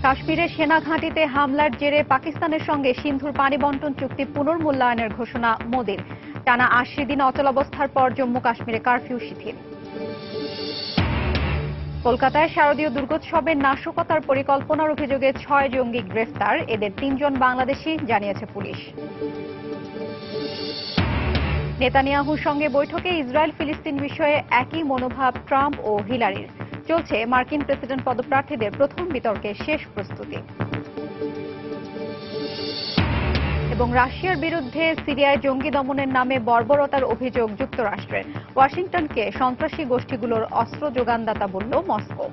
কাশ্মীরে সেনা ঘাঁটিতে হামলার জেরে পাকিস্তানের সঙ্গে সিন্ধুর পানি বণ্টন চুক্তি পুনর্মূল্যায়নের ঘোষণা মোদির। টানা ৮০ দিন অচলাবস্থার পর জম্মু কাশ্মীরে কারফিউ শিথিল। কলকাতায় শারদীয় দুর্গোৎসবের নাশকতার পরিকল্পনার অভিযোগে ৬ জঙ্গি গ্রেফতার, এদের ৩ জন বাংলাদেশি, জানিয়েছে পুলিশ। নেতানিয়াহুর সঙ্গে বৈঠকে ইসরায়েল ফিলিস্তিন বিষয়ে একই মনোভাব ট্রাম্প ও হিলারির। চলছে মার্কিন প্রেসিডেন্ট পদপ্রার্থীদের প্রথম বিতর্কের শেষ প্রস্তুতি। এবং রাশিয়ার বিরুদ্ধে সিরিয়ায় জঙ্গি দমনের নামে বর্বরতার অভিযোগ যুক্তরাষ্ট্রের। ওয়াশিংটনকে সন্ত্রাসী গোষ্ঠীগুলোর অস্ত্র যোগানদাতা বলল মস্কো।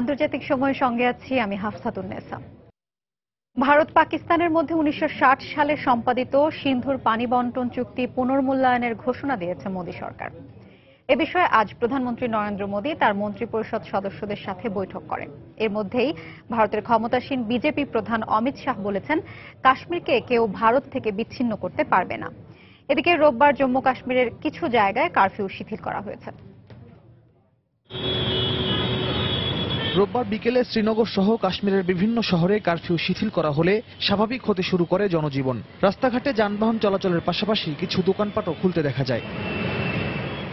আন্তর্জাতিক সময়ের সঙ্গে আছি আমি হাফসাতুন্নেসা। ভারত পাকিস্তানের মধ্যে ১৯৬০ সালে সম্পাদিত সিন্ধুর পানি বণ্টন চুক্তি পুনর্মূল্যায়নের ঘোষণা দিয়েছে মোদী সরকার। এ বিষয়ে আজ প্রধানমন্ত্রী নরেন্দ্র মোদী তার মন্ত্রিপরিষদ সদস্যদের সাথে বৈঠক করেন। এর মধ্যেই ভারতের ক্ষমতাসীন বিজেপি প্রধান অমিত শাহ বলেছেন, কাশ্মীরকে কেউ ভারত থেকে বিচ্ছিন্ন করতে পারবে না। এদিকে রোববার জম্মু কাশ্মীরের কিছু জায়গায় কারফিউ শিথিল করা হয়েছে। রোববার বিকেলে শ্রীনগর সহ কাশ্মীরের বিভিন্ন শহরে কারফিউ শিথিল করা হলে স্বাভাবিক হতে শুরু করে জনজীবন। রাস্তাঘাটে যানবাহন চলাচলের পাশাপাশি কিছু দোকানপাটও খুলতে দেখা যায়।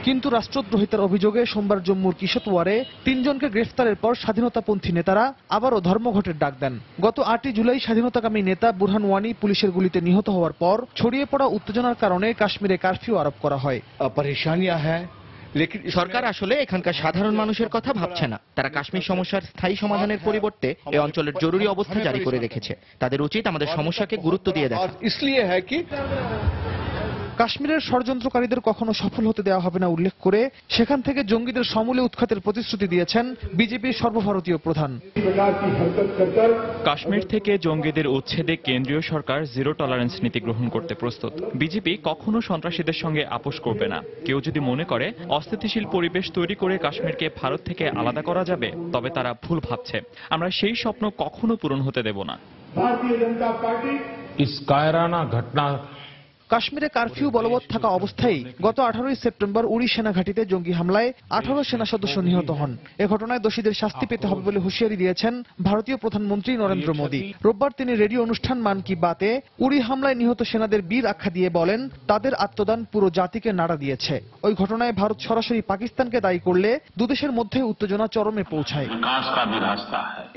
কিন্তু রাষ্ট্রদ্রোহিতার অভিযোগে সোমবার জম্মুর কিশতওয়ারে ৩ জনকে গ্রেফতারের পর স্বাধীনতাপন্থী নেতারা আবারও ধর্মঘটের ডাক দেন। গত ৮ই জুলাই স্বাধীনতাকামী নেতা বুরহান ওয়ানি পুলিশের গুলিতে নিহত হওয়ার পর ছড়িয়ে পড়া উত্তেজনার কারণে কাশ্মীরে কারফিউ আরোপ করা হয়। সরকার আসলে এখানকার সাধারণ মানুষের কথা ভাবছে না। তারা কাশ্মীর সমস্যার স্থায়ী সমাধানের পরিবর্তে এই অঞ্চলের জরুরি অবস্থা জারি করে রেখেছে। তাদের উচিত আমাদের সমস্যাকে গুরুত্ব দিয়ে দেখা। কাশ্মীরের ষড়যন্ত্রকারীদের কখনো সফল হতে দেওয়া হবে না উল্লেখ করে সেখান থেকে জঙ্গিদের সমূলে উৎখাতের প্রতিশ্রুতি দিয়েছেন বিজেপির সর্বভারতীয় প্রধান। কাশ্মীর থেকে জঙ্গিদের উচ্ছেদে কেন্দ্রীয় সরকার জিরো টলারেন্স নীতি গ্রহণ করতে প্রস্তুত। বিজেপি কখনো সন্ত্রাসীদের সঙ্গে আপোষ করবে না। কেউ যদি মনে করে অস্থিতিশীল পরিবেশ তৈরি করে কাশ্মীরকে ভারত থেকে আলাদা করা যাবে, তবে তারা ভুল ভাবছে। আমরা সেই স্বপ্ন কখনো পূরণ হতে দেব না। भारतीय जनता पार्टी इस कायराना घटना কাশ্মীরে কারফিউ বলবৎ থাকা অবস্থায় গত 18ই সেপ্টেম্বর উড়ি সেনা ঘাঁটিতে জঙ্গি হামলায় 18 সেনা সদস্য নিহত হন। এ ঘটনায় দোষীদের শাস্তি পেতে হবে বলে হুঁশিয়ারি দিয়েছেন ভারতীয় প্রধানমন্ত্রী নরেন্দ্র মোদী। রোববার তিনি রেডিও অনুষ্ঠান মান কি বাতে উড়ি হামলায় নিহত সেনাদের বীর আখ্যা দিয়ে বলেন, তাদের আত্মদান পুরো জাতিকে নাড়া দিয়েছে। ওই ঘটনায় ভারত সরাসরি পাকিস্তানকে দায়ী করলে দুদেশের মধ্যে উত্তেজনা চরমে পৌঁছায়।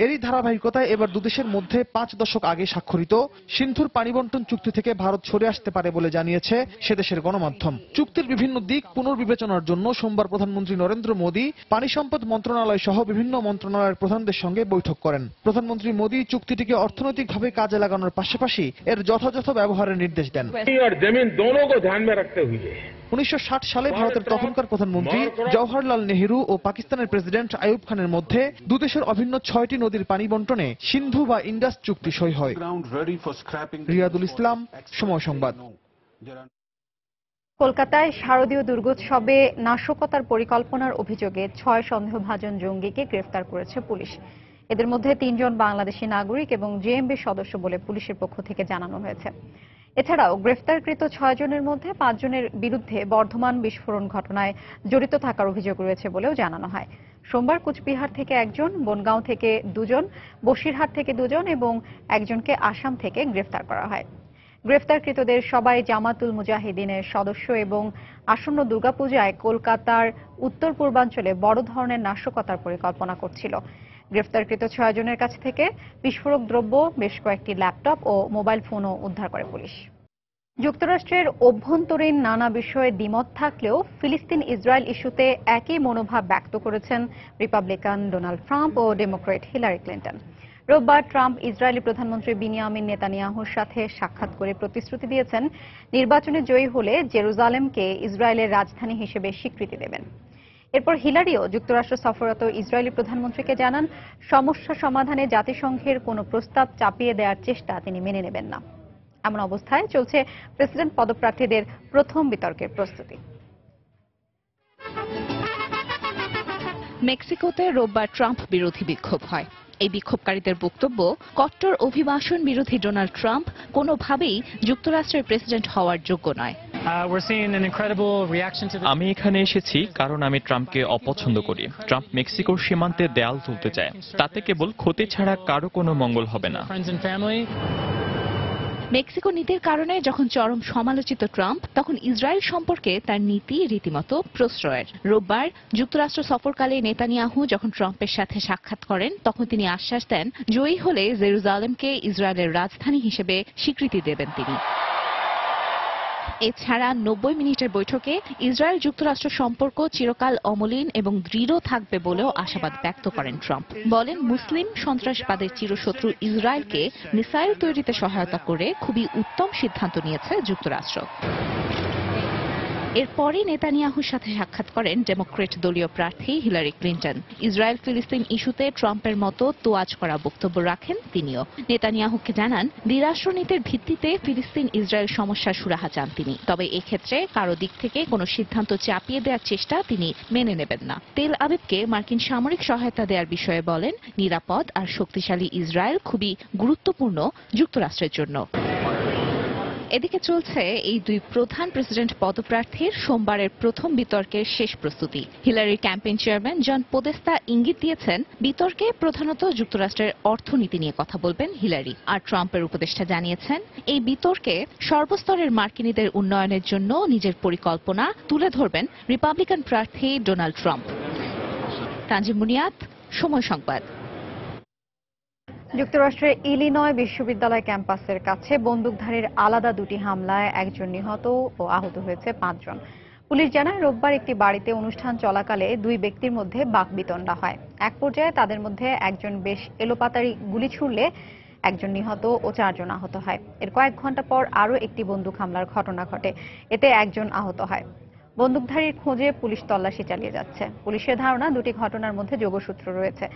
এরই ধারাবাহিকতায় এবার দুদেশের মধ্যে 5 দশক আগে স্বাক্ষরিত সিন্ধুর পানি বণ্টন চুক্তি থেকে ভারত সরে আসতে পারে বলে জানিয়েছে সেদেশের গণমাধ্যম। চুক্তির বিভিন্ন দিক পুনর্বিবেচনার জন্য সোমবার প্রধানমন্ত্রী নরেন্দ্র মোদী পানি সম্পদ মন্ত্রণালয় সহ বিভিন্ন মন্ত্রণালয়ের প্রধানদের সঙ্গে বৈঠক করেন। প্রধানমন্ত্রী মোদী চুক্তিটিকে অর্থনৈতিকভাবে কাজে লাগানোর পাশাপাশি এর যথাযথ ব্যবহারের নির্দেশ দেন। 1960 সালে ভারতের তখনকার প্রধানমন্ত্রী জওহরলাল নেহেরু ও পাকিস্তানের প্রেসিডেন্ট আইয়ুব খানের মধ্যে দুদেশের অভিন্ন 6টি নদীর পানি বণ্টনে সিন্ধু বা ইন্ডাস চুক্তি সই হয়। রিয়াদুল ইসলাম, সময় সংবাদ। কলকাতায় শারদীয় দুর্গোৎসবে নাশকতার পরিকল্পনার অভিযোগে 6 সন্দেহভাজন জঙ্গিকে গ্রেফতার করেছে পুলিশ। এদের মধ্যে 3 জন বাংলাদেশি নাগরিক এবং জেএমবি সদস্য বলে পুলিশের পক্ষ থেকে জানানো হয়েছে। এছাড়াও গ্রেফতারকৃত 6 জনের মধ্যে 5 জনের বিরুদ্ধে বর্ধমান বিস্ফোরণ ঘটনায় জড়িত থাকার অভিযোগ রয়েছে বলেও জানানো হয়। সোমবার কুচবিহার থেকে 1 জন, বনগাঁও থেকে 2 জন, বসিরহাট থেকে 2 জন এবং একজনকে আসাম থেকে গ্রেফতার করা হয়। গ্রেফতারকৃতদের সবাই জামাতুল মুজাহিদিনের সদস্য এবং আসন্ন দুর্গাপূজায় কলকাতার উত্তর পূর্বাঞ্চলে বড় ধরনের নাশকতার পরিকল্পনা করছিল। গ্রেফতারকৃত 6 জনের কাছ থেকে বিস্ফোরক দ্রব্য, বেশ কয়েকটি ল্যাপটপ ও মোবাইল ফোনও উদ্ধার করে পুলিশ। যুক্তরাষ্ট্রের অভ্যন্তরীণ নানা বিষয়ে দ্বিমত থাকলেও ফিলিস্তিন ইসরায়েল ইস্যুতে একই মনোভাব ব্যক্ত করেছেন রিপাবলিকান ডোনাল্ড ট্রাম্প ও ডেমোক্রেট হিলারি ক্লিন্টন। রোববার ট্রাম্প ইসরায়েলি প্রধানমন্ত্রী বিনিয়ামিন নেতানিয়াহুর সাথে সাক্ষাৎ করে প্রতিশ্রুতি দিয়েছেন, নির্বাচনে জয়ী হলে জেরুজালেমকে ইসরায়েলের রাজধানী হিসেবে স্বীকৃতি দেবেন। এরপর হিলারিও যুক্তরাষ্ট্র সফররত ইসরায়েলি প্রধানমন্ত্রীকে জানান, সমস্যা সমাধানে জাতিসংঘের কোনো প্রস্তাব চাপিয়ে দেওয়ার চেষ্টা তিনি মেনে নেবেন না। এমন অবস্থায় চলছে প্রেসিডেন্ট পদপ্রার্থীদের প্রথম বিতর্কের প্রস্তুতি। মেক্সিকোতে রোববার ট্রাম্প বিরোধী বিক্ষোভ হয়। এই বিক্ষোভকারীদের বক্তব্য, কট্টর অভিবাসন বিরোধী ডোনাল্ড ট্রাম্প কোনোভাবেই যুক্তরাষ্ট্রের প্রেসিডেন্ট হওয়ার যোগ্য নয়। আমি এখানে এসেছি কারণ আমি ট্রাম্পকে অপছন্দ করি। ট্রাম্প মেক্সিকোর সীমান্তে দেয়াল তুলতে চায়। তাতে কেবল ক্ষতি ছাড়া কারো কোনো মঙ্গল হবে না। মেক্সিকো নীতির কারণে যখন চরম সমালোচিত ট্রাম্প, তখন ইসরায়েল সম্পর্কে তার নীতি রীতিমতো প্রশ্রয়ের। রোববার যুক্তরাষ্ট্র সফরকালে নেতানিয়াহু যখন ট্রাম্পের সাথে সাক্ষাৎ করেন, তখন তিনি আশ্বাস দেন জয়ী হলে জেরুজালেমকে ইসরায়েলের রাজধানী হিসেবে স্বীকৃতি দেবেন তিনি। এছাড়া 90 মিনিটের বৈঠকে ইসরায়েল যুক্তরাষ্ট্র সম্পর্ক চিরকাল অমলিন এবং দৃঢ় থাকবে বলেও আশাবাদ ব্যক্ত করেন ট্রাম্প। বলেন, মুসলিম সন্ত্রাসবাদের চিরশত্রু ইসরায়েলকে মিসাইল তৈরিতে সহায়তা করে খুবই উত্তম সিদ্ধান্ত নিয়েছে যুক্তরাষ্ট্র। এরপরই নেতানিয়াহুর সাথে সাক্ষাৎ করেন ডেমোক্রেট দলীয় প্রার্থী হিলারি ক্লিন্টন। ইসরায়েল ফিলিস্তিন ইস্যুতে ট্রাম্পের মতো তোয়াজ করা বক্তব্য রাখেন তিনিও। নেতানিয়াহুকে জানান, দ্বিরাষ্ট্রনীতির ভিত্তিতে ফিলিস্তিন ইসরায়েল সমস্যার সুরাহা চান তিনি। তবে এক্ষেত্রে কারো দিক থেকে কোনো সিদ্ধান্ত চাপিয়ে দেওয়ার চেষ্টা তিনি মেনে নেবেন না। তেল আবিবকে মার্কিন সামরিক সহায়তা দেওয়ার বিষয়ে বলেন, নিরাপদ আর শক্তিশালী ইসরায়েল খুবই গুরুত্বপূর্ণ যুক্তরাষ্ট্রের জন্য। এদিকে চলছে এই দুই প্রধান প্রেসিডেন্ট পদপ্রার্থীর সোমবারের প্রথম বিতর্কের শেষ প্রস্তুতি। হিলারির ক্যাম্পেইন চেয়ারম্যান জন পোদেস্তা ইঙ্গিত দিয়েছেন, বিতর্কে প্রধানত যুক্তরাষ্ট্রের অর্থনীতি নিয়ে কথা বলবেন হিলারি। আর ট্রাম্পের উপদেষ্টা জানিয়েছেন, এই বিতর্কে সর্বস্তরের মার্কিনীদের উন্নয়নের জন্য নিজের পরিকল্পনা তুলে ধরবেন রিপাবলিকান প্রার্থী ডোনাল্ড ট্রাম্প। তানজিম মুনিয়াত, সময় সংবাদ। যুক্তরাষ্ট্রের ইলিনয় বিশ্ববিদ্যালয় ক্যাম্পাসের কাছে বন্দুকধারীর আলাদা দুটি হামলায় একজন নিহত ও আহত হয়েছে 5 জন। পুলিশ জানায়, রোববার একটি বাড়িতে অনুষ্ঠান চলাকালে দুই ব্যক্তির মধ্যে বাকবিতণ্ডা হয়। এক পর্যায়ে তাদের মধ্যে একজন বেশ এলোপাতাড়ি গুলি ছুড়লে একজন নিহত ও 4 জন আহত হয়। এর কয়েক ঘন্টা পর আরও একটি বন্দুক হামলার ঘটনা ঘটে, এতে একজন আহত হয়। বন্দুকধারীর খোঁজে পুলিশ তল্লাশি চালিয়ে যাচ্ছে। পুলিশের ধারণা, দুটি ঘটনার মধ্যে যোগসূত্র রয়েছে।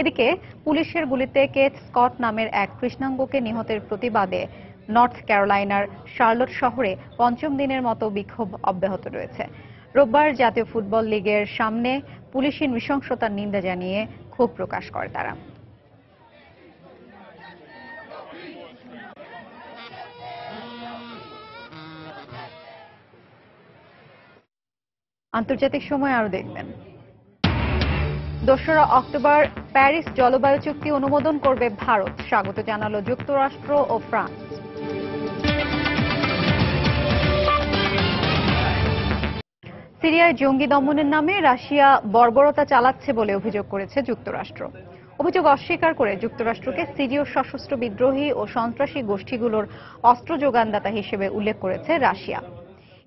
এদিকে পুলিশের গুলিতে কেট স্কট নামের এক কৃষ্ণাঙ্গকে নিহতের প্রতিবাদে নর্থ ক্যারোলাইনার শার্লট শহরে 5ম দিনের মতো বিক্ষোভ অব্যাহত রয়েছে। রোববার জাতীয় ফুটবল লীগের সামনে পুলিশি নৃশংসতার নিন্দা জানিয়ে ক্ষোভ প্রকাশ করে তারা। আন্তর্জাতিক সময় আরো দেখবেন। 2রা অক্টোবর প্যারিস জলবায়ু চুক্তি অনুমোদন করবে ভারত, স্বাগত জানালো যুক্তরাষ্ট্র ও ফ্রান্স। সিরিয়ায় জঙ্গি দমনের নামে রাশিয়া বর্বরতা চালাচ্ছে বলে অভিযোগ করেছে যুক্তরাষ্ট্র। অভিযোগ অস্বীকার করে যুক্তরাষ্ট্রকে সিরীয় সশস্ত্র বিদ্রোহী ও সন্ত্রাসী গোষ্ঠীগুলোর অস্ত্র যোগানদাতা হিসেবে উল্লেখ করেছে রাশিয়া।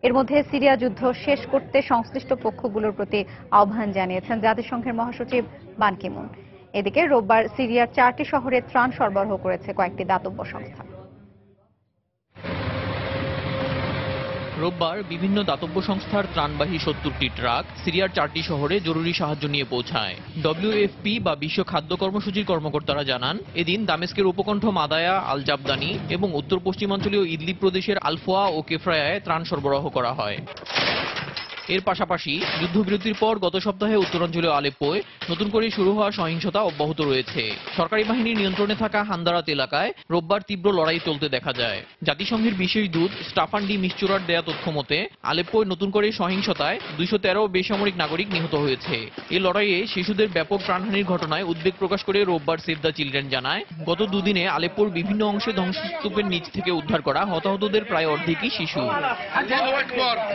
এর মধ্যে সিরিয়া যুদ্ধ শেষ করতে সংশ্লিষ্ট পক্ষগুলোর প্রতি আহ্বান জানিয়েছেন জাতিসংঘের মহাসচিব বান কি মুন। এদিকে রোববার সিরিয়ার 4টি শহরে ত্রাণ সরবরাহ করেছে কয়েকটি দাতব্য সংস্থা। রোববার বিভিন্ন দাতব্য সংস্থার ত্রাণবাহী 70টি ট্রাক সিরিয়ার 4টি শহরে জরুরি সাহায্য নিয়ে পৌঁছায়। WFP বা বিশ্ব খাদ্য কর্মসূচির কর্মকর্তারা জানান, এদিন দামেস্কের উপকণ্ঠ মাদায়া, আল জাবদানি এবং উত্তর পশ্চিমাঞ্চলীয় ইদলিব প্রদেশের আলফোয়া ও কেফরায়ায় ত্রাণ সরবরাহ করা হয়। এর পাশাপাশি যুদ্ধবিরতির পর গত সপ্তাহে উত্তরাঞ্চলীয় আলেপ্পোয় নতুন করে শুরু হওয়া সহিংসতা অব্যাহত রয়েছে। সরকারি বাহিনীর নিয়ন্ত্রণে থাকা হান্দারাত এলাকায় রোববার তীব্র লড়াই চলতে দেখা যায়। জাতিসংঘের বিশেষ দূত স্টাফান ডি মিস্চুরার দেয়া তথ্য মতে আলেপ্পোয় নতুন করে সহিংসতায় 213 বেসামরিক নাগরিক নিহত হয়েছে। এই লড়াইয়ে শিশুদের ব্যাপক প্রাণহানির ঘটনায় উদ্বেগ প্রকাশ করে রোববার সেভ দ্য চিলড্রেন জানায়, গত দুদিনে আলেপ্পোর বিভিন্ন অংশে ধ্বংসস্তূপের নিচ থেকে উদ্ধার করা হতাহতদের প্রায় অর্ধেকই শিশু।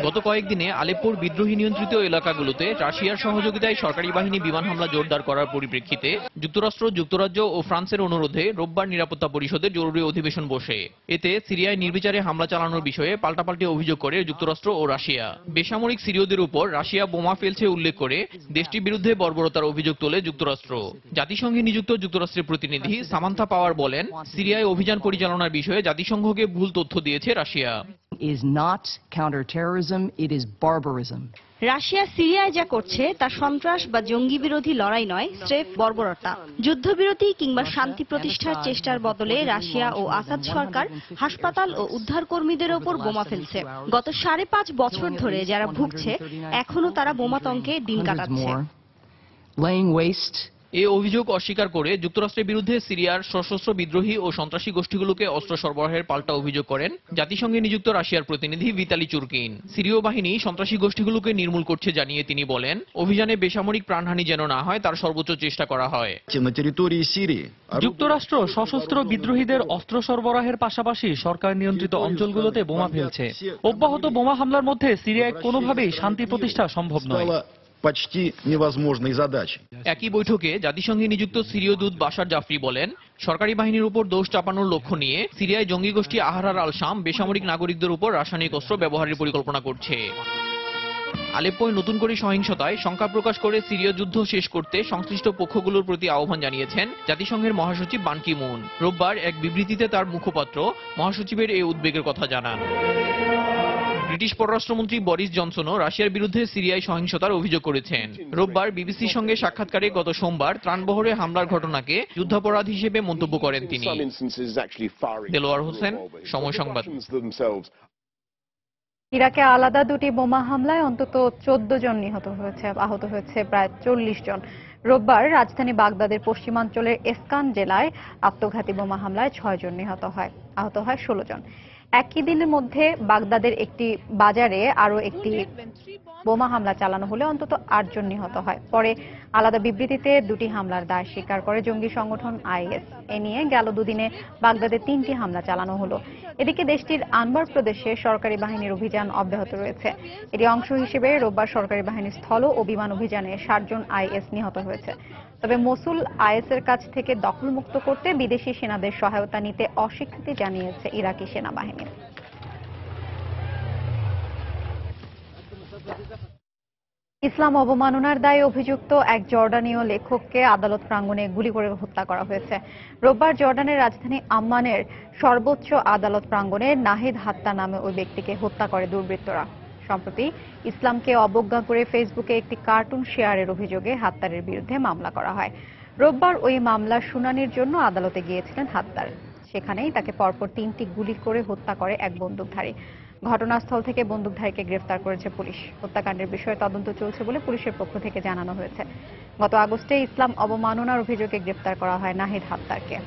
গত কয়েকদিনে আলেপ্পোর বিদ্রোহী নিয়ন্ত্রিত এলাকাগুলোতে রাশিয়ার সহযোগিতায় সরকারি বাহিনী বিমান হামলা জোরদার করার পরিপ্রেক্ষিতে যুক্তরাষ্ট্র, যুক্তরাজ্য ও ফ্রান্সের অনুরোধে রোববার নিরাপত্তা পরিষদের জরুরি অধিবেশন বসে। এতে সিরিয়ায় নির্বিচারে হামলা চালানোর বিষয়ে পাল্টাপাল্টি অভিযোগ করে যুক্তরাষ্ট্র ও রাশিয়া। বেসামরিক সিরীয়দের উপর রাশিয়া বোমা ফেলছে উল্লেখ করে দেশটির বিরুদ্ধে বর্বরতার অভিযোগ তোলে যুক্তরাষ্ট্র। জাতিসংঘে নিযুক্ত যুক্তরাষ্ট্রের প্রতিনিধি সামান্থা পাওয়ার বলেন, সিরিয়ায় অভিযান পরিচালনার বিষয়ে জাতিসংঘকে ভুল তথ্য দিয়েছে Russia. is not counterterrorism, it is barbarism. Russia সিরিয়ায় যা করছে তা সন্ত্রাস বা জঙ্গি বিরোধী লড়াই নয়, স্রেফ বর্বরতা। যুদ্ধবিরতি কিংবা শান্তি প্রতিষ্ঠার চেষ্টার বদলে রাশিয়া ও আসাদ সরকার হাসপাতাল ও উদ্ধারকর্মীদের ওপর বোমা ফেলছে। গত 5.5 বছর ধরে যারা ভুগছে, এখনো তারা বোমাতঙ্কে দিন কাটাচ্ছে। laying waste এই অভিযোগ অস্বীকার করে যুক্তরাষ্ট্রের বিরুদ্ধে সিরিয়ার সশস্ত্র বিদ্রোহী ও সন্ত্রাসী গোষ্ঠীগুলোকে অস্ত্র সরবরাহের পাল্টা অভিযোগ করেন জাতিসংঘে নিযুক্ত রাশিয়ার প্রতিনিধি ভিতালি চুরকিন। সিরীয় বাহিনী সন্ত্রাসী গোষ্ঠীগুলোকে নির্মূল করছে জানিয়ে তিনি বলেন, অভিযানে বেসামরিক প্রাণহানি যেন না হয় তার সর্বোচ্চ চেষ্টা করা হয়। যুক্তরাষ্ট্র সশস্ত্র বিদ্রোহীদের অস্ত্র সরবরাহের পাশাপাশি সরকার নিয়ন্ত্রিত অঞ্চলগুলোতে বোমা ফেলছে। অব্যাহত বোমা হামলার মধ্যে সিরিয়ায় কোনোভাবেই শান্তি প্রতিষ্ঠা সম্ভব নয়। একই বৈঠকে জাতিসংঘে নিযুক্ত সিরীয় দূত বাশার জাফরি বলেন, সরকারি বাহিনীর উপর দোষ চাপানোর লক্ষ্য নিয়ে সিরিয়ায় জঙ্গি গোষ্ঠী আহরার আল শাম বেসামরিক নাগরিকদের উপর রাসায়নিক অস্ত্র ব্যবহারের পরিকল্পনা করছে। আলেপ্পোয় নতুন করে সহিংসতায় শঙ্কা প্রকাশ করে সিরীয় যুদ্ধ শেষ করতে সংশ্লিষ্ট পক্ষগুলোর প্রতি আহ্বান জানিয়েছেন জাতিসংঘের মহাসচিব বান কি মুন। রোববার এক বিবৃতিতে তার মুখপাত্র মহাসচিবের এই উদ্বেগের কথা জানান। ব্রিটিশ পররাষ্ট্রমন্ত্রী বরিস জনসনও রাশিয়ার বিরুদ্ধে সিরিয়ায় সহিংসতার অভিযোগ করেছেন। রোববার বিবিসির সঙ্গে সাক্ষাৎকারে গত সোমবার ত্রাণবহরে হামলার ঘটনাকে যুদ্ধাপরাধ হিসেবে মন্তব্য করেন তিনি। দেলোয়ার হোসেন, সময় সংবাদ। ইরাকে আলাদা দুটি বোমা হামলায় অন্তত 14 জন আহত হয়েছে প্রায় 40 জন। রোববার রাজধানী বাগদাদের পশ্চিমাঞ্চলের এসকান জেলায় আত্মঘাতী বোমা হামলায় 6 জন আহত হয় 16 জন। একই দিনের মধ্যে বাগদাদের একটি বাজারে আরো একটি বোমা হামলা চালানো হলে অন্তত 8 জন নিহত হয়। পরে আলাদা বিবৃতিতে দুটি হামলার দায় স্বীকার করে জঙ্গি সংগঠন আইএস। এ নিয়ে গেল দুদিনে বাগদাদে 3টি হামলা চালানো হলো। এদিকে দেশটির আনবার প্রদেশে সরকারি বাহিনীর অভিযান অব্যাহত রয়েছে। এর অংশ হিসেবে রোববার সরকারি বাহিনীর স্থল ও বিমান অভিযানে 60 জন আইএস নিহত হয়েছে। তবে মসুল আইএসের কাছ থেকে দখলমুক্ত করতে বিদেশি সেনাদের সহায়তা নিতে অস্বীকৃতি জানিয়েছে ইরাকি সেনাবাহিনী। ইসলাম অবমাননার দায়ে অভিযুক্ত এক জর্ডানীয় লেখককে আদালত প্রাঙ্গণে গুলি করে হত্যা করা হয়েছে। রোববার জর্ডানের রাজধানী আম্মানের সর্বোচ্চ আদালত প্রাঙ্গণে নাহিদ হাত্তা নামে ওই ব্যক্তিকে হত্যা করে দুর্বৃত্তরা। সম্প্রতি ইসলামকে অবজ্ঞা করে ফেসবুকে একটি কার্টুন শেয়ারের অভিযোগে হাত্তারের বিরুদ্ধে মামলা করা হয়। রোববার ওই মামলার শুনানির জন্য আদালতে গিয়েছিলেন হাত্তার। সেখানেই তাকে পরপর 3টি গুলি করে হত্যা করে এক বন্দুকধারী। ঘটনাস্থল থেকে বন্দুকধারীকে গ্রেফতার করেছে পুলিশ। হত্যাকাণ্ডের বিষয়ে তদন্ত চলছে বলে পুলিশের পক্ষ থেকে জানানো হয়েছে। গত আগস্টে ইসলাম অবমাননার অভিযোগে গ্রেফতার করা হয় নাহিদ হাত্তারকে।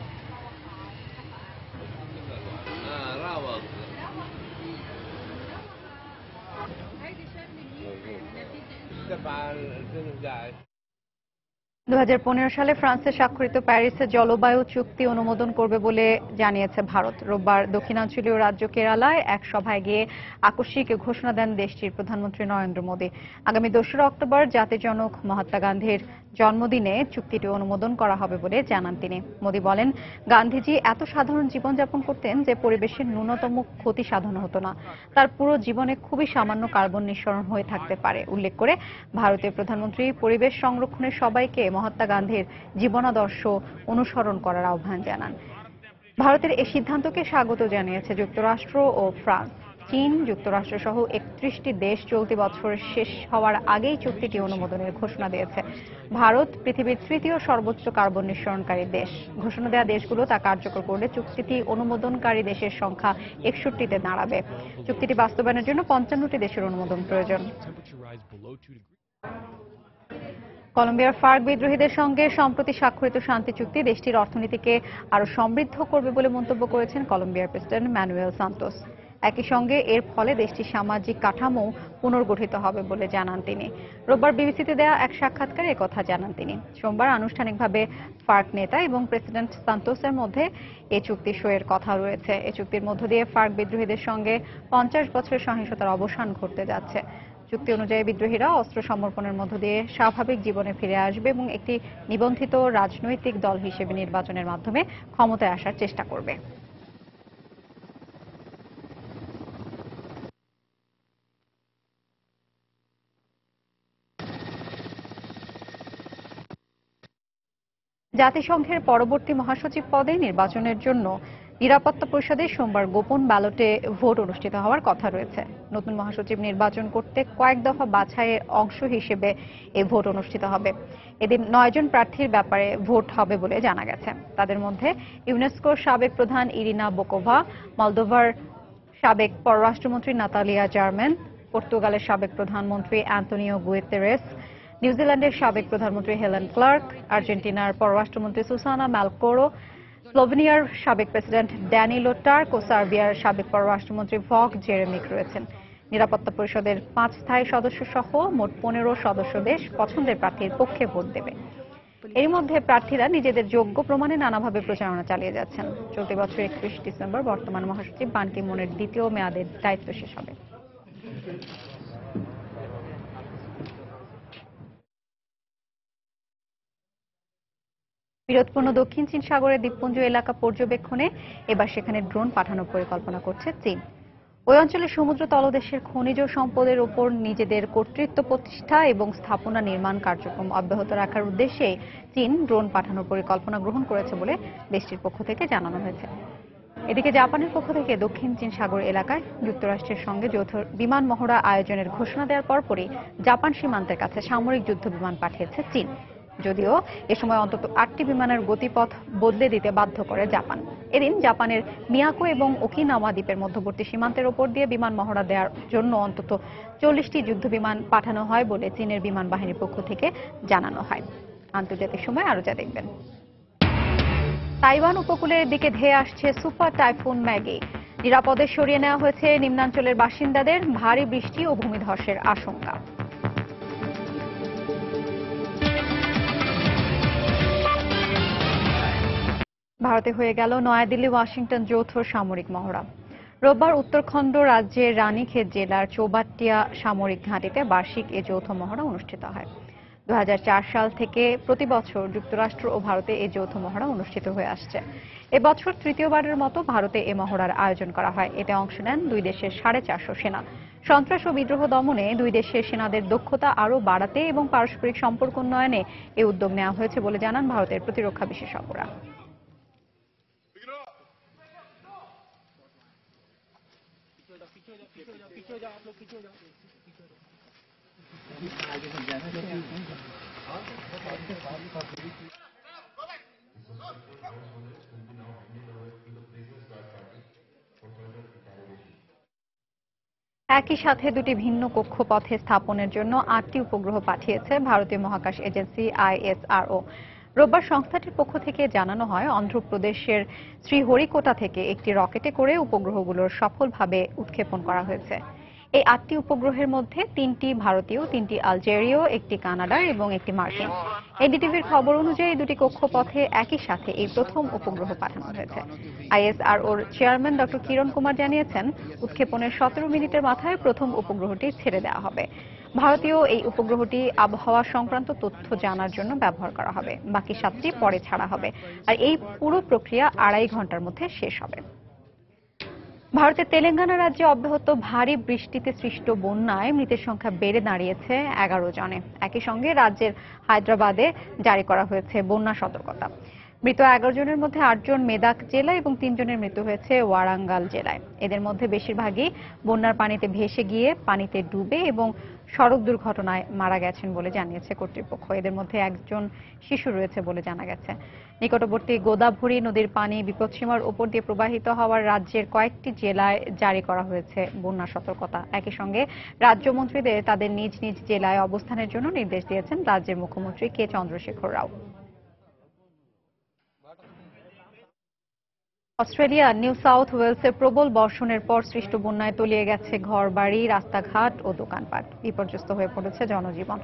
দু 2015 সালে ফ্রান্সে স্বাক্ষরিত প্যারিসে জলবায়ু চুক্তি অনুমোদন করবে বলে জানিয়েছে ভারত। রোববার দক্ষিণাঞ্চলীয় রাজ্য কেরালায় এক সভায় গিয়ে আকস্মিক ঘোষণা দেন দেশটির প্রধানমন্ত্রী নরেন্দ্র মোদী। আগামী 2রা অক্টোবর জাতির জনক মহাত্মা গান্ধীর জন্মদিনে চুক্তিটি অনুমোদন করা হবে বলে জানান তিনি। মোদী বলেন, গান্ধীজি এত সাধারণ জীবনযাপন করতেন যে পরিবেশের ন্যূনতম ক্ষতি সাধন হতো না। তার পুরো জীবনে খুবই সামান্য কার্বন নিঃসরণ হয়ে থাকতে পারে উল্লেখ করে ভারতের প্রধানমন্ত্রী পরিবেশ সংরক্ষণের সবাইকে মহাত্মা গান্ধীর জীবনাদর্শ অনুসরণ করার আহ্বান জানান। ভারতের এই সিদ্ধান্তকে স্বাগত জানিয়েছে যুক্তরাষ্ট্র ও ফ্রান্স। চীন, যুক্তরাষ্ট্র সহ 31টি দেশ চলতি বছরের শেষ হওয়ার আগেই চুক্তিটি অনুমোদনের ঘোষণা দিয়েছে। ভারত পৃথিবীর তৃতীয় সর্বোচ্চ কার্বন নিঃসরণকারী দেশ। ঘোষণা দেওয়া দেশগুলো তা কার্যকর করলে চুক্তিটি অনুমোদনকারী দেশের সংখ্যা 61তে দাঁড়াবে। চুক্তিটি বাস্তবায়নের জন্য 55টি দেশের অনুমোদন প্রয়োজন। কলম্বিয়ার ফার্ক বিদ্রোহীদের সঙ্গে সম্প্রতি স্বাক্ষরিত শান্তি চুক্তি দেশটির অর্থনীতিকে আরো সমৃদ্ধ করবে বলে মন্তব্য করেছেন কলম্বিয়ার প্রেসিডেন্ট ম্যানুয়েল সান্তোস। একই সঙ্গে এর ফলে দেশটির সামাজিক কাঠামো পুনর্গঠিত হবে বলে জানান তিনি। রোববার বিবিসিতে দেয়া এক সাক্ষাৎকারে একথা জানান তিনি। সোমবার আনুষ্ঠানিকভাবে ফার্ক নেতা এবং প্রেসিডেন্ট সান্তোসের মধ্যে এই চুক্তি সইয়ের কথা রয়েছে। এই চুক্তির মধ্য দিয়ে ফার্ক বিদ্রোহীদের সঙ্গে 50 বছরের সহিংসতার অবসান ঘটতে যাচ্ছে। চুক্তি অনুযায়ী বিদ্রোহীরা অস্ত্র সমর্পণের মধ্য দিয়ে স্বাভাবিক জীবনে ফিরে আসবে এবং একটি নিবন্ধিত রাজনৈতিক দল হিসেবে নির্বাচনের মাধ্যমে ক্ষমতায় আসার চেষ্টা করবে। জাতিসংঘের পরবর্তী মহাসচিব পদে নির্বাচনের জন্য নিরাপত্তা পরিষদে সোমবার গোপন ব্যালটে ভোট অনুষ্ঠিত হওয়ার কথা রয়েছে। নতুন মহাসচিব নির্বাচন করতে কয়েক দফা বাছাইয়ের অংশ হিসেবে এই ভোট অনুষ্ঠিত হবে। এদিন 9 জন প্রার্থীর ব্যাপারে ভোট হবে বলে জানা গেছে। তাদের মধ্যে ইউনেস্কোর সাবেক প্রধান ইরিনা বোকোভা, মলদোভার সাবেক পররাষ্ট্রমন্ত্রী নাতালিয়া জার্মেন, পর্তুগালের সাবেক প্রধানমন্ত্রী অ্যান্তোনিও গুতেরেস, নিউজিল্যান্ডের সাবেক প্রধানমন্ত্রী হেলেন ক্লার্ক, আর্জেন্টিনার পররাষ্ট্রমন্ত্রী সুসানা ম্যালকোরো, স্লোভেনিয়ার সাবেক প্রেসিডেন্ট ড্যানিলো টার্ক ও সার্বিয়ার সাবেক পররাষ্ট্রমন্ত্রী ভক জেরেমিক রয়েছেন। নিরাপত্তা পরিষদের 5 স্থায়ী সদস্য সহ মোট 15 সদস্য দেশ পছন্দের প্রার্থীর পক্ষে ভোট দেবে। এর মধ্যে প্রার্থীরা নিজেদের যোগ্য প্রমাণে নানাভাবে প্রচারণা চালিয়ে যাচ্ছেন। চলতি বছর 31 ডিসেম্বর বর্তমান মহাসচিব বান কি মুনের দ্বিতীয় মেয়াদের দায়িত্ব শেষ হবে। বিরোধপূর্ণ দক্ষিণ চীন সাগরের দ্বীপপুঞ্জ এলাকা পর্যবেক্ষণে এবার সেখানে ড্রোন পাঠানোর পরিকল্পনা করছে চীন। ওই অঞ্চলে সমুদ্র তলদেশের খনিজ সম্পদের উপর নিজেদের কর্তৃত্ব প্রতিষ্ঠা এবং স্থাপনা নির্মাণ কার্যক্রম অব্যাহত রাখার উদ্দেশ্যে চীন ড্রোন পাঠানোর পরিকল্পনা গ্রহণ করেছে বলে দেশটির পক্ষ থেকে জানানো হয়েছে। এদিকে জাপানের পক্ষ থেকে দক্ষিণ চীন সাগর এলাকায় যুক্তরাষ্ট্রের সঙ্গে যৌথ বিমান মহড়া আয়োজনের ঘোষণা দেওয়ার পরপরই জাপান সীমান্তের কাছে সামরিক যুদ্ধ বিমান পাঠিয়েছে চীন। যদিও এ সময় অন্তত 8টি বিমানের গতিপথ বদলে দিতে বাধ্য করে জাপান। এদিন জাপানের মিয়াকো এবং ওকিনাওয়া দ্বীপের মধ্যবর্তী সীমান্তের ওপর দিয়ে বিমান মহড়া দেওয়ার জন্য অন্তত 40টি যুদ্ধ বিমান পাঠানো হয় বলে চীনের বিমান বাহিনীর পক্ষ থেকে জানানো হয়। আন্তর্জাতিক সময় আরো যা দেখবেন। তাইওয়ান উপকূলের দিকে ধেয়ে আসছে সুপার টাইফুন ম্যাগি। নিরাপদে সরিয়ে নেওয়া হয়েছে নিম্নাঞ্চলের বাসিন্দাদের। ভারী বৃষ্টি ও ভূমিধসের আশঙ্কা। ভারতে হয়ে গেল নয়াদিল্লি ওয়াশিংটন যৌথ সামরিক মহড়া। রোববার উত্তরাখণ্ড রাজ্যের রানীক্ষেত জেলার চৌবাট্টিয়া সামরিক ঘাঁটিতে বার্ষিক এ যৌথ মহড়া অনুষ্ঠিত হয়। 2004 সাল থেকে প্রতি বছর যুক্তরাষ্ট্র ও ভারতে এই যৌথ মহড়া অনুষ্ঠিত হয়ে আসছে। এবছর তৃতীয়বারের মতো ভারতে এ মহড়ার আয়োজন করা হয়। এতে অংশ নেন দুই দেশের 450 সেনা। সন্ত্রাস ও বিদ্রোহ দমনে দুই দেশের সেনাদের দক্ষতা আরও বাড়াতে এবং পারস্পরিক সম্পর্ক উন্নয়নে এই উদ্যোগ নেওয়া হয়েছে বলে জানান ভারতের প্রতিরক্ষা বিশেষজ্ঞরা। একই সাথে দুটি ভিন্ন কক্ষপথে স্থাপনের জন্য 8টি উপগ্রহ পাঠিয়েছে ভারতীয় মহাকাশ এজেন্সি ISRO। রোববার সংস্থাটির পক্ষ থেকে জানানো হয়, অন্ধ্রপ্রদেশের শ্রীহরিকোটা থেকে একটি রকেটে করে উপগ্রহগুলোর সফলভাবে উৎক্ষেপণ করা হয়েছে। এই 8টি উপগ্রহের মধ্যে 3টি ভারতীয়, 3টি আলজেরীয়, একটি কানাডার এবং একটি মার্কিন। এনডিটিভির খবর অনুযায়ী দুটি কক্ষপথে একই সাথে এই প্রথম উপগ্রহ পাঠানো হয়েছে। ISROর চেয়ারম্যান ডক্টর কিরণ কুমার জানিয়েছেন, উৎক্ষেপণের 17 মিনিটের মাথায় প্রথম উপগ্রহটি ছেড়ে দেওয়া হবে। ভারতীয় এই উপগ্রহটি আবহাওয়া সংক্রান্ত তথ্য জানার জন্য ব্যবহার করা হবে। বাকি 7টি পরে ছাড়া হবে। আর এই পুরো প্রক্রিয়া 2.5 ঘন্টার মধ্যে শেষ হবে। ভারতের তেলেঙ্গানা রাজ্যে অব্যাহত ভারী বৃষ্টিতে সৃষ্ট বন্যায় মৃতের সংখ্যা বেড়ে দাঁড়িয়েছে 11 জনে। একই সঙ্গে রাজ্যের হায়দ্রাবাদে জারি করা হয়েছে বন্যা সতর্কতা। মৃত 11 জনের মধ্যে 8 জন মেদাক জেলা এবং 3 জনের মৃত্যু হয়েছে ওয়ারাঙ্গাল জেলায়। এদের মধ্যে বেশিরভাগই বন্যার পানিতে ভেসে গিয়ে পানিতে ডুবে এবং সড়ক দুর্ঘটনায় মারা গেছেন বলে জানিয়েছে কর্তৃপক্ষ। এদের মধ্যে একজন শিশু রয়েছে বলে জানা গেছে। নিকটবর্তী গোদাভরি নদীর পানি বিপদসীমার উপর দিয়ে প্রবাহিত হওয়ার রাজ্যের কয়েকটি জেলায় জারি করা হয়েছে বন্যা সতর্কতা। একই সঙ্গে রাজ্যমন্ত্রীদের তাদের নিজ নিজ জেলায় অবস্থানের জন্য নির্দেশ দিয়েছেন রাজ্যের মুখ্যমন্ত্রী কে চন্দ্রশেখর রাও। অস্ট্রেলিয়া নিউ সাউথ ওয়েলসে প্রবল বর্ষণের পর সৃষ্ট বন্যায় তলিয়ে গেছে ঘরবাড়ি, রাস্তাঘাট ও দোকানপাট। বিপর্যস্ত হয়ে পড়েছে জনজীবন।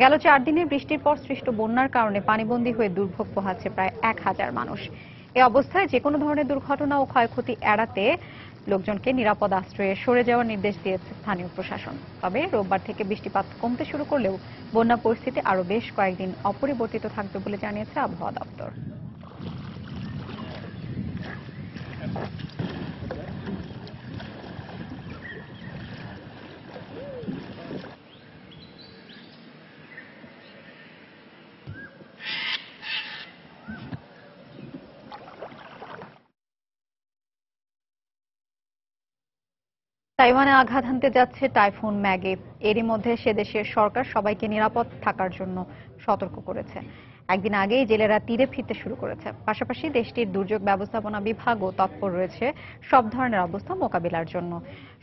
গেল 4 দিনের বৃষ্টির পর সৃষ্ট বন্যার কারণে পানিবন্দী হয়ে দুর্ভোগ পোহাচ্ছে প্রায় 1000 মানুষ। এই অবস্থায় যে কোনো ধরনের দুর্ঘটনা ও ক্ষয়ক্ষতি এড়াতে লোকজনকে নিরাপদ আশ্রয়ে সরে যাওয়ার নির্দেশ দিয়েছে স্থানীয় প্রশাসন। তবে রোববার থেকে বৃষ্টিপাত কমতে শুরু করলেও বন্যা পরিস্থিতি আরও বেশ কয়েকদিন অপরিবর্তিত থাকবে বলে জানিয়েছে আবহাওয়া দপ্তর। তাইওয়ানে আঘাত হানতে যাচ্ছে টাইফুন ম্যাগি। এরই মধ্যে সে দেশের সরকার সবাইকে নিরাপদ থাকার জন্য সতর্ক করেছে। একদিন আগেই জেলেরা তীরে ফিরতে শুরু করেছে। পাশাপাশি দেশটির দুর্যোগ ব্যবস্থাপনা বিভাগও তৎপর রয়েছে সব ধরনের অবস্থা মোকাবিলার জন্য।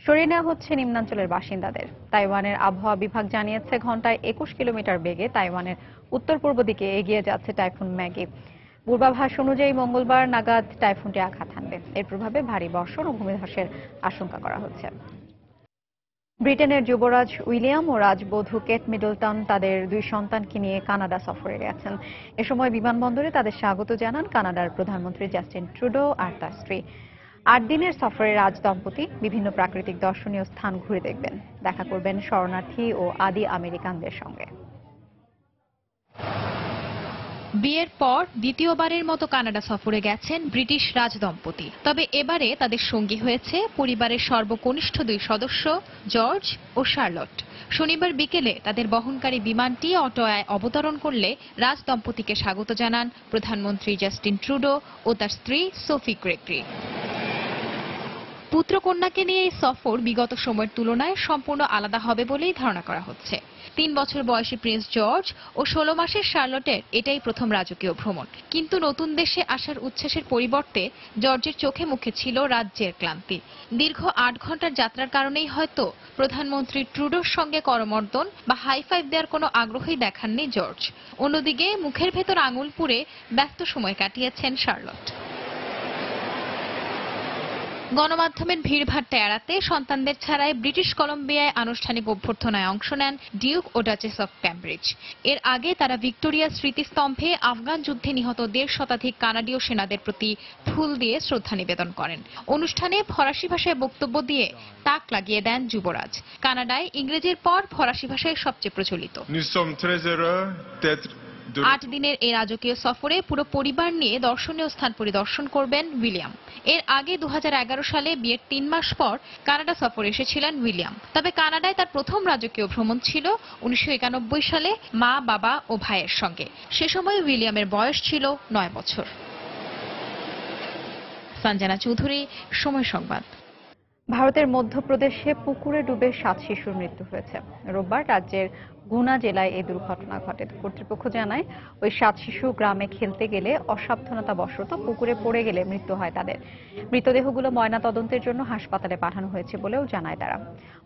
সরিয়ে নেওয়া হচ্ছে নিম্নাঞ্চলের বাসিন্দাদের। তাইওয়ানের আবহাওয়া বিভাগ জানিয়েছে ঘন্টায় 21 কিলোমিটার বেগে তাইওয়ানের উত্তর পূর্ব দিকে এগিয়ে যাচ্ছে টাইফুন ম্যাগি। পূর্বাভাস অনুযায়ী মঙ্গলবার নাগাদ টাইফুনটি আঘাত হানবে। এর প্রভাবে ভারী বর্ষণ ও ভূমিধসের আশঙ্কা করা হচ্ছে। ব্রিটেনের যুবরাজ উইলিয়াম ও রাজবধূ কেট মিডলটন তাদের 2 সন্তানকে নিয়ে কানাডা সফরে গেছেন। এ সময় বিমানবন্দরে তাদের স্বাগত জানান কানাডার প্রধানমন্ত্রী জাস্টিন ট্রুডো আর তার স্ত্রী। 8 দিনের সফরে রাজ দম্পতি বিভিন্ন প্রাকৃতিক দর্শনীয় স্থান ঘুরে দেখবেন, দেখা করবেন শরণার্থী ও আদি আমেরিকানদের সঙ্গে। বিয়ের পর দ্বিতীয়বারের মতো কানাডা সফরে গেছেন ব্রিটিশ রাজদম্পতি। তবে এবারে তাদের সঙ্গী হয়েছে পরিবারের সর্বকনিষ্ঠ 2 সদস্য জর্জ ও শার্লট। শনিবার বিকেলে তাদের বহনকারী বিমানটি অটোয়ায় অবতরণ করলে রাজদম্পতিকে স্বাগত জানান প্রধানমন্ত্রী জাস্টিন ট্রুডো ও তার স্ত্রী সোফি গ্রেগরি। পুত্রকন্যাকে নিয়ে এই সফর বিগত সময়ের তুলনায় সম্পূর্ণ আলাদা হবে বলেই ধারণা করা হচ্ছে। 3 বছর বয়সী প্রিন্স জর্জ ও 16 মাসের শার্লটের এটাই প্রথম রাজকীয় ভ্রমণ। কিন্তু নতুন দেশে আসার উচ্ছ্বাসের পরিবর্তে জর্জের চোখে মুখে ছিল রাজ্যের ক্লান্তি। দীর্ঘ 8 ঘন্টার যাত্রার কারণেই হয়তো প্রধানমন্ত্রী ট্রুডোর সঙ্গে করমর্দন বা হাই ফাইভ দেওয়ার কোনো আগ্রহই দেখাননি জর্জ। অন্যদিকে মুখের ভেতর আঙুল পুড়ে ব্যস্ত সময় কাটিয়েছেন শার্লট। গণমাধ্যমের ভিড়ভাট্টা এড়াতে সন্তানদের ছাড়াই ব্রিটিশ কলম্বিয়ায় আনুষ্ঠানিক অভ্যর্থনায় অংশ নেন ডিউক ও ডাচেস অফ ক্যামব্রিজ। এর আগে তারা ভিক্টোরিয়া স্মৃতিস্তম্ভে আফগান যুদ্ধে নিহত 1.5 শতাধিক কানাডীয় সেনাদের প্রতি ফুল দিয়ে শ্রদ্ধা নিবেদন করেন। অনুষ্ঠানে ফরাসি ভাষায় বক্তব্য দিয়ে তাক লাগিয়ে দেন যুবরাজ। কানাডায় ইংরেজির পর ফরাসি ভাষায় সবচেয়ে প্রচলিত। 8 দিনের এই রাজকীয় সফরে পুরো পরিবার নিয়ে দর্শনীয় স্থান পরিদর্শন করবেন উইলিয়াম। এর আগে 2011 সালে বিয়ের 3 মাস পর কানাডা সফরে এসেছিলেন উইলিয়াম। তবে কানাডায় তার প্রথম রাজকীয় ভ্রমণ ছিল 1991 সালে মা, বাবা ও ভাইয়ের সঙ্গে। সে সময় উইলিয়ামের বয়স ছিল 9 বছর। সঞ্জনা চৌধুরী, সময় সংবাদ। ভারতের মধ্যপ্রদেশে পুকুরে ডুবে 7 শিশুর মৃত্যু হয়েছে। রোববার রাজ্যের গুনা জেলায় এই দুর্ঘটনা ঘটে। কর্তৃপক্ষ জানায় ওই 7 শিশু গ্রামে খেলতে গেলে অসাবধানতাবশত পুকুরে পড়ে গেলে মৃত্যু হয় তাদের। মৃতদেহগুলো ময়নাতদন্তের জন্য হাসপাতালে পাঠানো হয়েছে বলেও জানায় তারা।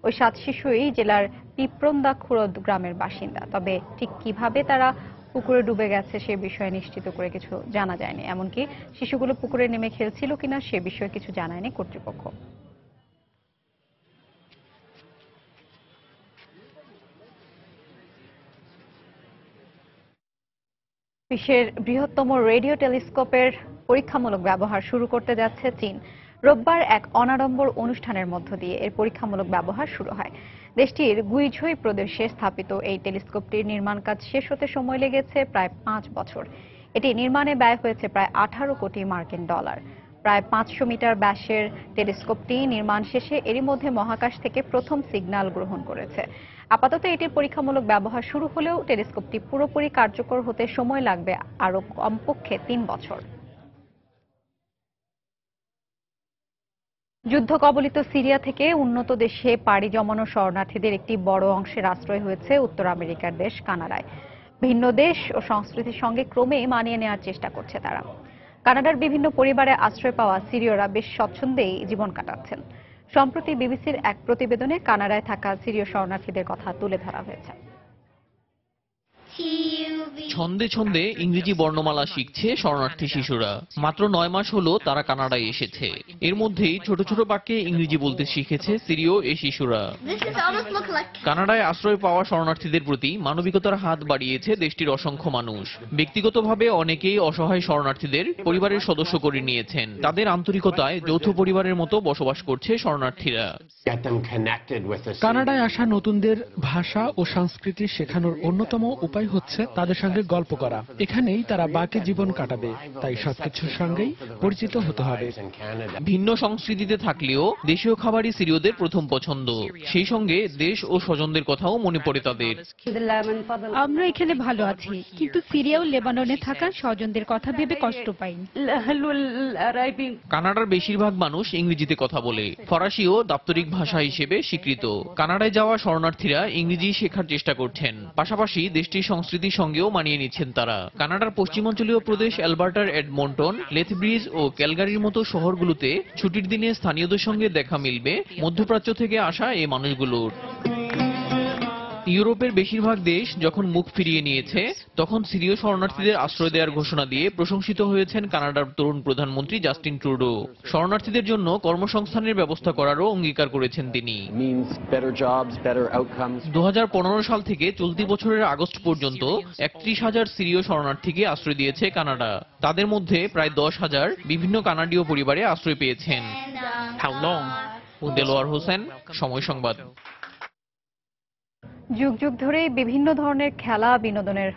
ওই 7 শিশুই জেলার পিপ্রন্দা খুরদ গ্রামের বাসিন্দা। তবে ঠিক কিভাবে তারা পুকুরে ডুবে গেছে সে বিষয়ে নিশ্চিত করে কিছু জানা যায়নি। এমনকি শিশুগুলো পুকুরে নেমে খেলছিল কিনা সে বিষয়ে কিছু জানায়নি কর্তৃপক্ষ। বিশ্বের বৃহত্তম রেডিও টেলিস্কোপের পরীক্ষামূলক ব্যবহার শুরু করতে যাচ্ছে চীন। রোববার এক অনাড়ম্বর অনুষ্ঠানের মধ্য দিয়ে এর পরীক্ষামূলক ব্যবহার শুরু হয়। দেশটির গুইঝুই প্রদেশে স্থাপিত এই টেলিস্কোপটির নির্মাণ কাজ শেষ হতে সময় লেগেছে প্রায় 5 বছর। এটি নির্মাণে ব্যয় হয়েছে প্রায় 18 কোটি মার্কিন ডলার। প্রায় 500 মিটার ব্যাসের টেলিস্কোপটি নির্মাণ শেষে এরই মধ্যে মহাকাশ থেকে প্রথম সিগন্যাল গ্রহণ করেছে। আপাতত এটির পরীক্ষামূলক ব্যবহার শুরু হলেও টেলিস্কোপটি পুরোপুরি কার্যকর হতে সময় লাগবে আরও কমপক্ষে 3 বছর। যুদ্ধ কবলিত সিরিয়া থেকে উন্নত দেশে পাড়ি জমানো শরণার্থীদের একটি বড় অংশের আশ্রয় হয়েছে উত্তর আমেরিকার দেশ কানাডায়। ভিন্ন দেশ ও সংস্কৃতির সঙ্গে ক্রমে মানিয়ে নেওয়ার চেষ্টা করছে তারা। কানাডার বিভিন্ন পরিবারে আশ্রয় পাওয়া সিরীয়রা বেশ স্বচ্ছন্দেই জীবন কাটাচ্ছেন। সম্প্রতি বিবিসির এক প্রতিবেদনে কানাডায় থাকা সিরীয় শরণার্থীদের কথা তুলে ধরা হয়েছে। ছন্দে ছন্দে ইংরেজি বর্ণমালা শিখছে শরণার্থী শিশুরা। মাত্র 9 মাস হলো তারা কানাডায় এসেছে। এর মধ্যেই ছোট ছোট বাক্যে ইংরেজি বলতে শিখেছে সিরীয় এই শিশুরা। কানাডায় আশ্রয় পাওয়া শরণার্থীদের প্রতি মানবিকতার হাত বাড়িয়েছে দেশটির অসংখ্য মানুষ। ব্যক্তিগতভাবে অনেকেই অসহায় শরণার্থীদের পরিবারের সদস্য করে নিয়েছেন। তাদের আন্তরিকতায় যৌথ পরিবারের মতো বসবাস করছে শরণার্থীরা। কানাডায় আসা নতুনদের ভাষা ও সংস্কৃতি শেখানোর অন্যতম উপায় হচ্ছে তাদের সঙ্গে গল্প করা। এখানেই তারা বাকি জীবন কাটাবে, তাই সবকিছুর সঙ্গেই পরিচিত হতে হবে। ভিন্ন সংস্কৃতিতে থাকলেও দেশীয় খাবারই সিরীয়দের প্রথম পছন্দ। সেই সঙ্গে দেশ ও স্বজনদের কথাও মনে পড়ে তাদের। আমরা এখানে ভালো আছি, কিন্তু সিরিয়া ও লেবাননে থাকা স্বজনদের কথা ভেবে কষ্ট পাই। কানাডার বেশিরভাগ মানুষ ইংরেজিতে কথা বলে। ফরাসিও দাপ্তরিক ভাষা হিসেবে স্বীকৃত। কানাডায় যাওয়া শরণার্থীরা ইংরেজি শেখার চেষ্টা করছেন। পাশাপাশি দেশটির সংস্কৃতির সঙ্গেও মানিয়ে নিচ্ছেন তারা। কানাডার পশ্চিমাঞ্চলীয় প্রদেশ অ্যালবার্টার এডমন্টন, লেথব্রিজ ও ক্যালগারির মতো শহরগুলোতে ছুটির দিনে স্থানীয়দের সঙ্গে দেখা মিলবে মধ্যপ্রাচ্য থেকে আসা এই মানুষগুলোর। ইউরোপের বেশিরভাগ দেশ যখন মুখ ফিরিয়ে নিয়েছে, তখন সিরীয় শরণার্থীদের আশ্রয় দেওয়ার ঘোষণা দিয়ে প্রশংসিত হয়েছেন কানাডার তরুণ প্রধানমন্ত্রী জাস্টিন ট্রুডো। শরণার্থীদের জন্য কর্মসংস্থানের ব্যবস্থা করারও অঙ্গীকার করেছেন তিনি। 2015 সাল থেকে চলতি বছরের আগস্ট পর্যন্ত 31,000 সিরীয় শরণার্থীকে আশ্রয় দিয়েছে কানাডা। তাদের মধ্যে প্রায় 10,000 বিভিন্ন কানাডীয় পরিবারে আশ্রয় পেয়েছেন। দেলোয়ার হোসেন, সময় সংবাদ। যুগ যুগ ধরে বিভিন্ন ধরনের খেলা বিনোদনের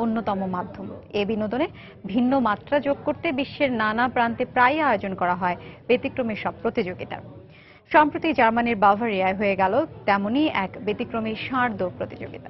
অন্যতম মাধ্যম। এই বিনোদনে ভিন্ন মাত্রা যোগ করতে বিশ্বের নানা প্রান্তে প্রায় আয়োজন করা হয় ব্যতিক্রমী সব প্রতিযোগিতা। সম্প্রতি জার্মানির বাভারিয়ায় হয়ে গেল তেমনই এক ব্যতিক্রমী ষাঁড় দৌড় প্রতিযোগিতা।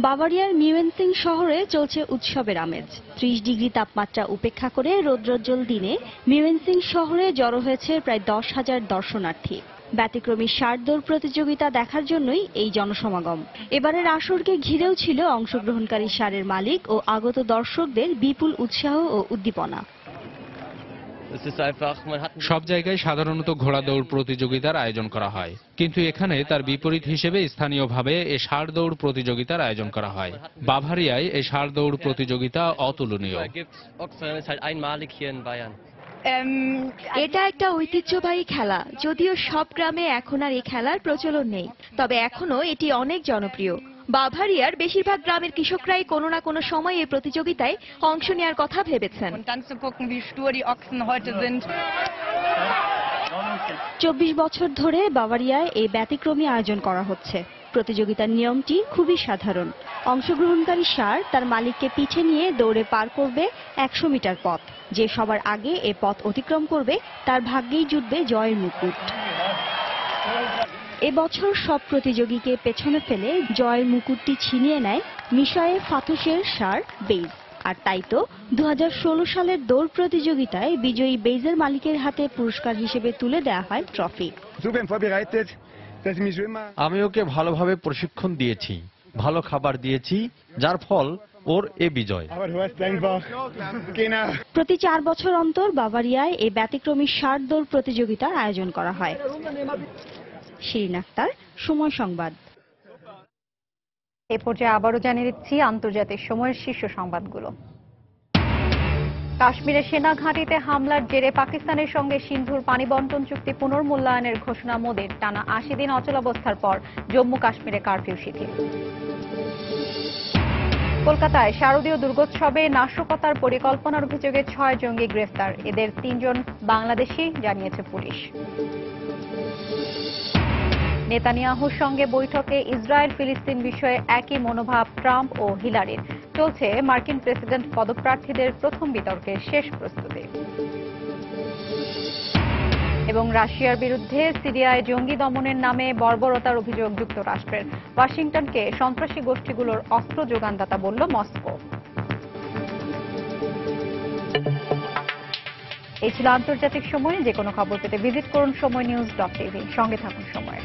বাভারিয়ার মিউয়েনসিং শহরে চলছে উৎসবের আমেজ। 30 ডিগ্রি তাপমাত্রা উপেক্ষা করে রৌদ্রোজ্জ্বল দিনে মিউয়েনসিং শহরে জড়ো হয়েছে প্রায় 10,000 দর্শনার্থী। ব্যতিক্রমী ষাঁড় দৌড় প্রতিযোগিতা দেখার জন্যই এই জনসমাগম। এবারের আসরকে ঘিরেও ছিল অংশগ্রহণকারী ষাঁড়ের মালিক ও আগত দর্শকদের বিপুল উৎসাহ ও উদ্দীপনা। সব জায়গায় সাধারণত ঘোড়া দৌড় প্রতিযোগিতার আয়োজন করা হয়, কিন্তু এখানে তার বিপরীত হিসেবে স্থানীয়ভাবে এই ষাঁড় দৌড় প্রতিযোগিতার আয়োজন করা হয়। বাভারিয়ায় এই ষাঁড় দৌড় প্রতিযোগিতা অতুলনীয়। এটা একটা ঐতিহ্যবাহী খেলা, যদিও সব গ্রামে এখন আর এই খেলার প্রচলন নেই, তবে এখনো এটি অনেক জনপ্রিয়। বাভারিয়ার বেশিরভাগ গ্রামের কৃষকরাই কোনো না কোনো সময় এই প্রতিযোগিতায় অংশ নেওয়ার কথা ভেবেছেন। 24 বছর ধরে বাভারিয়ায় এই ব্যতিক্রমী আয়োজন করা হচ্ছে। প্রতিযোগিতার নিয়মটি খুবই সাধারণ। অংশগ্রহণকারী ষাঁড় তার মালিককে পিছে নিয়ে দৌড়ে পার করবে 100 মিটার পথ। যে সবার আগে এ পথ অতিক্রম করবে তার ভাগ্যেই জুটবে জয়ের মুকুট। এবছর সব প্রতিযোগীকে পেছনে ফেলে জয়ের মুকুটটি ছিনিয়ে নেয় মিশায়ে ফাতুসের ষাঁড় বেইজ। আর তাই তো 2016 সালের দৌড় প্রতিযোগিতায় বিজয়ী বেইজের মালিকের হাতে পুরস্কার হিসেবে তুলে দেওয়া হয় ট্রফি। আমি ওকে ভালোভাবে প্রশিক্ষণ দিয়েছি, ভালো খাবার দিয়েছি, যার ফল ওর এ বিজয়। প্রতি 4 বছর অন্তর বাভারিয়ায় এই ব্যতিক্রমী ষাঁড় দৌড় প্রতিযোগিতার আয়োজন করা হয়। শিরিন আক্তার, সময় সংবাদ। এ পর্যায়ে আবারও জানিয়ে দিচ্ছি আন্তর্জাতিক সময়ের শীর্ষ সংবাদগুলো। কাশ্মীরে সেনা ঘাঁটিতে হামলার জেরে পাকিস্তানের সঙ্গে সিন্ধুর পানি বন্টন চুক্তি পুনর্মূল্যায়নের ঘোষণা মোদির। টানা 80 দিন অচলাবস্থার পর জম্মু কাশ্মীরে কারফিউ শিথিল। কলকাতায় শারদীয় দুর্গোৎসবে নাশকতার পরিকল্পনার অভিযোগে 6 জঙ্গি গ্রেফতার। এদের 3 জন বাংলাদেশি, জানিয়েছে পুলিশ। নেতানিয়াহুর সঙ্গে বৈঠকে ইসরায়েল ফিলিস্তিন বিষয়ে একই মনোভাব ট্রাম্প ও হিলারির। চলছে মার্কিন প্রেসিডেন্ট পদপ্রার্থীদের প্রথম বিতর্কের শেষ প্রস্তুতি। এবং রাশিয়ার বিরুদ্ধে সিরিয়ায় জঙ্গি দমনের নামে বর্বরতার অভিযোগ যুক্তরাষ্ট্রের। ওয়াশিংটনকে সন্ত্রাসী গোষ্ঠীগুলোর অস্ত্র যোগানদাতা বলল মস্কো। এই ছিল আন্তর্জাতিক সময়ে। যে কোনো খবর পেতে ভিজিট করুন সময়নিউজ.tv। সঙ্গে থাকুন সময়।